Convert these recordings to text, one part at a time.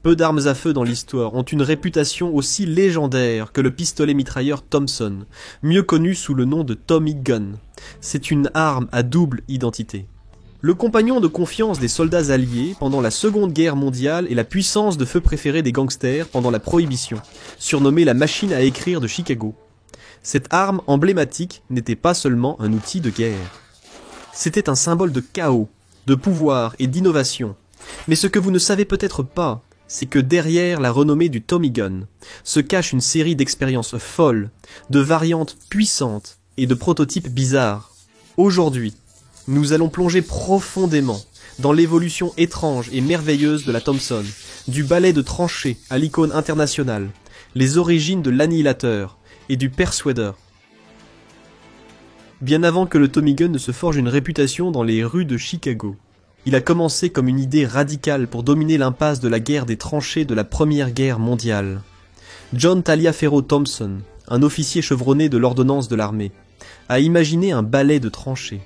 Peu d'armes à feu dans l'histoire ont une réputation aussi légendaire que le pistolet mitrailleur Thompson, mieux connu sous le nom de Tommy Gun. C'est une arme à double identité. Le compagnon de confiance des soldats alliés pendant la Seconde Guerre mondiale et la puissance de feu préférée des gangsters pendant la Prohibition, surnommée la machine à écrire de Chicago. Cette arme emblématique n'était pas seulement un outil de guerre. C'était un symbole de chaos, de pouvoir et d'innovation. Mais ce que vous ne savez peut-être pas, c'est que derrière la renommée du Tommy Gun se cache une série d'expériences folles, de variantes puissantes et de prototypes bizarres. Aujourd'hui, nous allons plonger profondément dans l'évolution étrange et merveilleuse de la Thompson, du balai de tranchée à l'icône internationale, les origines de l'annihilateur et du Persuader. Bien avant que le Tommy Gun ne se forge une réputation dans les rues de Chicago, il a commencé comme une idée radicale pour dominer l'impasse de la guerre des tranchées de la Première Guerre mondiale. John Taliaferro Thompson, un officier chevronné de l'ordonnance de l'armée, a imaginé un balai de tranchées.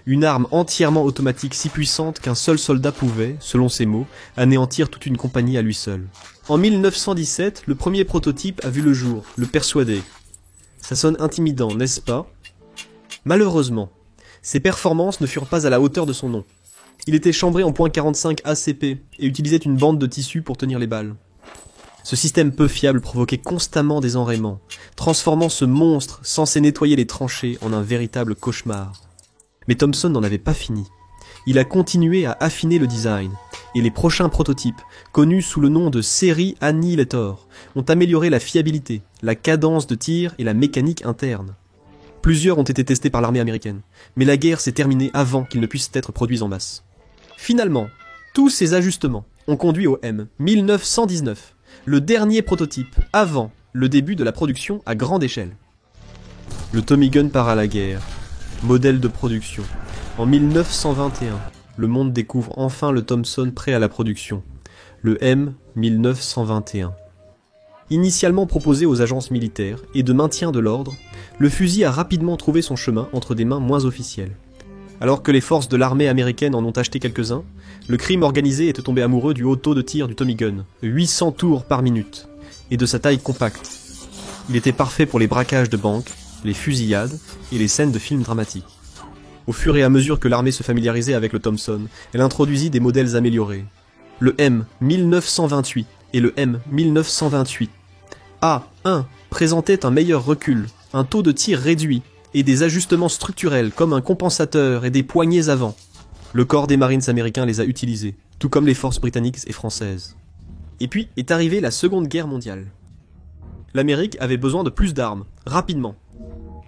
Une arme entièrement automatique si puissante qu'un seul soldat pouvait, selon ses mots, anéantir toute une compagnie à lui seul. En 1917, le premier prototype a vu le jour, le Persuader. Ça sonne intimidant, n'est-ce pas? Malheureusement, ses performances ne furent pas à la hauteur de son nom. Il était chambré en .45 ACP et utilisait une bande de tissu pour tenir les balles. Ce système peu fiable provoquait constamment des enrayements, transformant ce monstre censé nettoyer les tranchées en un véritable cauchemar. Mais Thompson n'en avait pas fini. Il a continué à affiner le design, et les prochains prototypes, connus sous le nom de série Annihilator, ont amélioré la fiabilité, la cadence de tir et la mécanique interne. Plusieurs ont été testés par l'armée américaine, mais la guerre s'est terminée avant qu'ils ne puissent être produits en masse. Finalement, tous ces ajustements ont conduit au M1919, le dernier prototype avant le début de la production à grande échelle. Le Tommy Gun part à la guerre. Modèle de production. En 1921, le monde découvre enfin le Thompson prêt à la production, le M1921. Initialement proposé aux agences militaires et de maintien de l'ordre, le fusil a rapidement trouvé son chemin entre des mains moins officielles. Alors que les forces de l'armée américaine en ont acheté quelques-uns, le crime organisé était tombé amoureux du haut taux de tir du Tommy Gun, 800 tours par minute, et de sa taille compacte. Il était parfait pour les braquages de banques, les fusillades et les scènes de films dramatiques. Au fur et à mesure que l'armée se familiarisait avec le Thompson, elle introduisit des modèles améliorés. Le M1928 et le M1928. A1 présentait un meilleur recul, un taux de tir réduit et des ajustements structurels comme un compensateur et des poignées avant. Le corps des Marines américains les a utilisés, tout comme les forces britanniques et françaises. Et puis est arrivée la Seconde Guerre mondiale. L'Amérique avait besoin de plus d'armes, rapidement.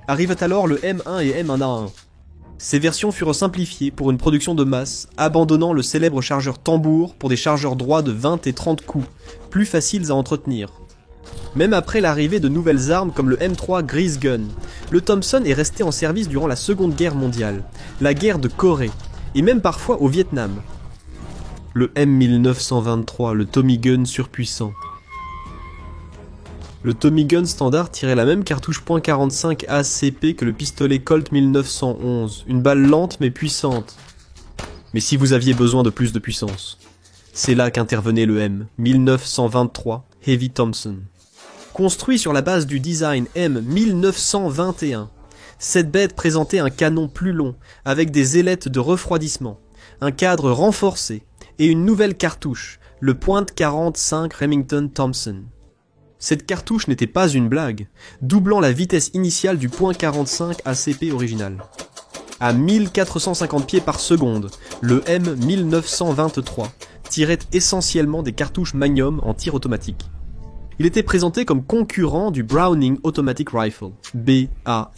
Arrivent alors le M1 et M1A1. Ces versions furent simplifiées pour une production de masse, abandonnant le célèbre chargeur tambour pour des chargeurs droits de 20 et 30 coups, plus faciles à entretenir. Même après l'arrivée de nouvelles armes comme le M3 Grease Gun, le Thompson est resté en service durant la Seconde Guerre mondiale, la guerre de Corée, et même parfois au Vietnam. Le M1923, le Tommy Gun surpuissant. Le Tommy Gun standard tirait la même cartouche .45 ACP que le pistolet Colt 1911, une balle lente mais puissante. Mais si vous aviez besoin de plus de puissance, c'est là qu'intervenait le M1923 Heavy Thompson. Construit sur la base du design M1921, cette bête présentait un canon plus long, avec des ailettes de refroidissement, un cadre renforcé et une nouvelle cartouche, le .45 Remington Thompson. Cette cartouche n'était pas une blague, doublant la vitesse initiale du .45 ACP original. À 1450 pieds par seconde, le M1923 tirait essentiellement des cartouches Magnum en tir automatique. Il était présenté comme concurrent du Browning Automatic Rifle, BAR,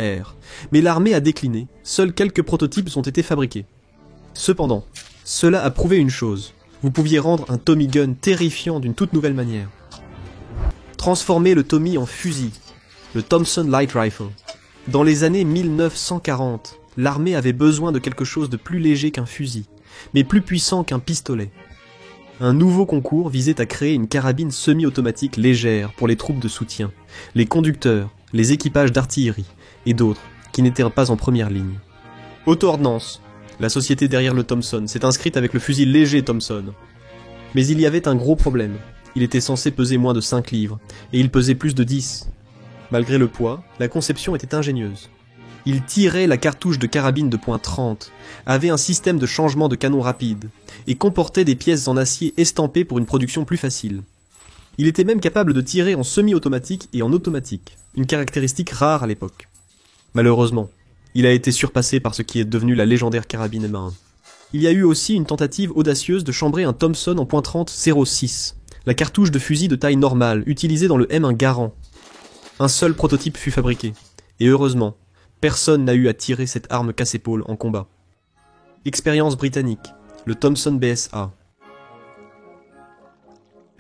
mais l'armée a décliné, seuls quelques prototypes ont été fabriqués. Cependant, cela a prouvé une chose, vous pouviez rendre un Tommy Gun terrifiant d'une toute nouvelle manière. Transformer le Tommy en fusil, le Thompson Light Rifle. Dans les années 1940, l'armée avait besoin de quelque chose de plus léger qu'un fusil, mais plus puissant qu'un pistolet. Un nouveau concours visait à créer une carabine semi-automatique légère pour les troupes de soutien, les conducteurs, les équipages d'artillerie et d'autres qui n'étaient pas en première ligne. Auto-ordnance, la société derrière le Thompson, s'est inscrite avec le fusil léger Thompson. Mais il y avait un gros problème. Il était censé peser moins de 5 livres, et il pesait plus de 10. Malgré le poids, la conception était ingénieuse. Il tirait la cartouche de carabine de point 30, avait un système de changement de canon rapide, et comportait des pièces en acier estampées pour une production plus facile. Il était même capable de tirer en semi-automatique et en automatique, une caractéristique rare à l'époque. Malheureusement, il a été surpassé par ce qui est devenu la légendaire carabine M1. Il y a eu aussi une tentative audacieuse de chambrer un Thompson en .30-06, la cartouche de fusil de taille normale utilisée dans le M1 Garand. Un seul prototype fut fabriqué, et heureusement, personne n'a eu à tirer cette arme casse-épaule en combat. Expérience britannique, le Thompson BSA.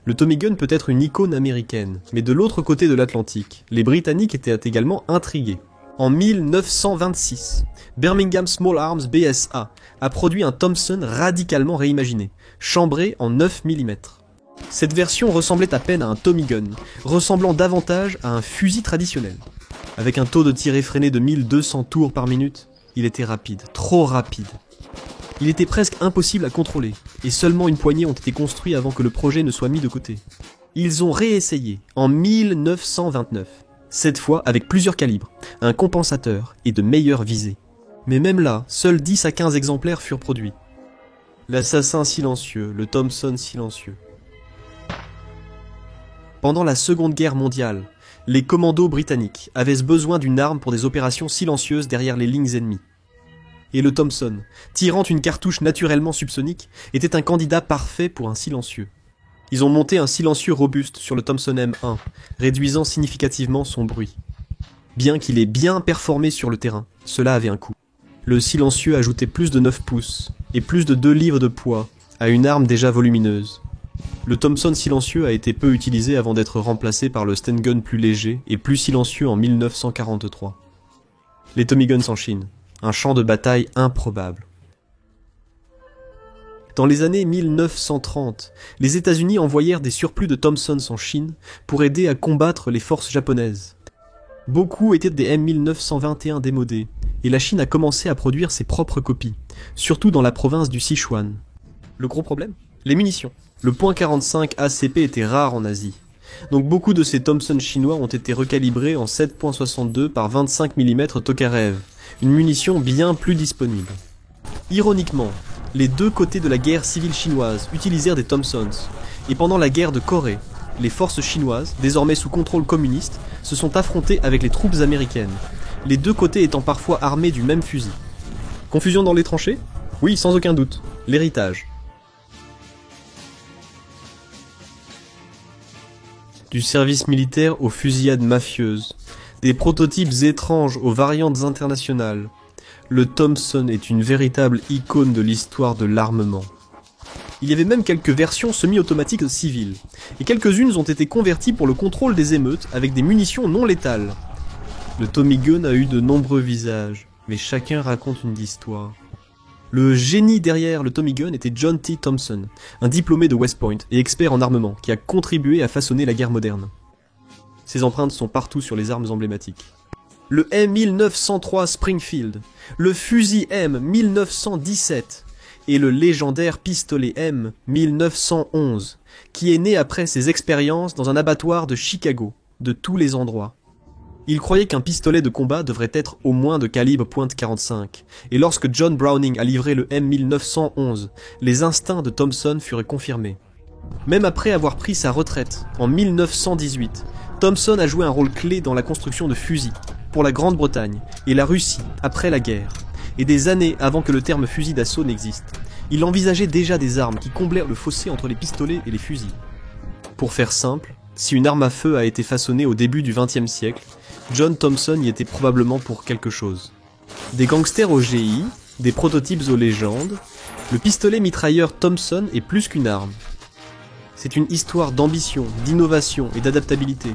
Le Tommy Gun peut être une icône américaine, mais de l'autre côté de l'Atlantique, les Britanniques étaient également intrigués. En 1926, Birmingham Small Arms BSA a produit un Thompson radicalement réimaginé, chambré en 9 mm. Cette version ressemblait à peine à un Tommy Gun, ressemblant davantage à un fusil traditionnel. Avec un taux de tir effréné de 1200 tours par minute, il était rapide, trop rapide. Il était presque impossible à contrôler, et seulement une poignée ont été construits avant que le projet ne soit mis de côté. Ils ont réessayé en 1929, cette fois avec plusieurs calibres, un compensateur et de meilleures visées. Mais même là, seuls 10 à 15 exemplaires furent produits. L'assassin silencieux, le Thompson silencieux. Pendant la Seconde Guerre mondiale, les commandos britanniques avaient besoin d'une arme pour des opérations silencieuses derrière les lignes ennemies. Et le Thompson, tirant une cartouche naturellement subsonique, était un candidat parfait pour un silencieux. Ils ont monté un silencieux robuste sur le Thompson M1, réduisant significativement son bruit. Bien qu'il ait bien performé sur le terrain, cela avait un coût. Le silencieux ajoutait plus de 9 pouces et plus de 2 livres de poids à une arme déjà volumineuse. Le Thompson silencieux a été peu utilisé avant d'être remplacé par le Sten Gun plus léger et plus silencieux en 1943. Les Tommy Guns en Chine, un champ de bataille improbable. Dans les années 1930, les États-Unis envoyèrent des surplus de Thompsons en Chine pour aider à combattre les forces japonaises. Beaucoup étaient des M1921 démodés, et la Chine a commencé à produire ses propres copies, surtout dans la province du Sichuan. Le gros problème ? Les munitions. Le .45 ACP était rare en Asie, donc beaucoup de ces Thompson chinois ont été recalibrés en 7.62 par 25 mm Tokarev, une munition bien plus disponible. Ironiquement, les deux côtés de la guerre civile chinoise utilisèrent des Thompsons, et pendant la guerre de Corée, les forces chinoises, désormais sous contrôle communiste, se sont affrontées avec les troupes américaines, les deux côtés étant parfois armés du même fusil. Confusion dans les tranchées ? Oui, sans aucun doute. L'héritage. Du service militaire aux fusillades mafieuses, des prototypes étranges aux variantes internationales, le Thompson est une véritable icône de l'histoire de l'armement. Il y avait même quelques versions semi-automatiques civiles, et quelques-unes ont été converties pour le contrôle des émeutes avec des munitions non létales. Le Tommy Gun a eu de nombreux visages, mais chacun raconte une histoire. Le génie derrière le Tommy Gun était John T. Thompson, un diplômé de West Point et expert en armement qui a contribué à façonner la guerre moderne. Ses empreintes sont partout sur les armes emblématiques. Le M1903 Springfield, le fusil M1917 et le légendaire pistolet M1911, qui est né après ses expériences dans un abattoir de Chicago, de tous les endroits. Il croyait qu'un pistolet de combat devrait être au moins de calibre .45, et lorsque John Browning a livré le M1911, les instincts de Thompson furent confirmés. Même après avoir pris sa retraite, en 1918, Thompson a joué un rôle clé dans la construction de fusils, pour la Grande-Bretagne et la Russie après la guerre, et des années avant que le terme fusil d'assaut n'existe. Il envisageait déjà des armes qui comblèrent le fossé entre les pistolets et les fusils. Pour faire simple, si une arme à feu a été façonnée au début du XXe siècle, John Thompson y était probablement pour quelque chose. Des gangsters au GI, des prototypes aux légendes, le pistolet mitrailleur Thompson est plus qu'une arme. C'est une histoire d'ambition, d'innovation et d'adaptabilité.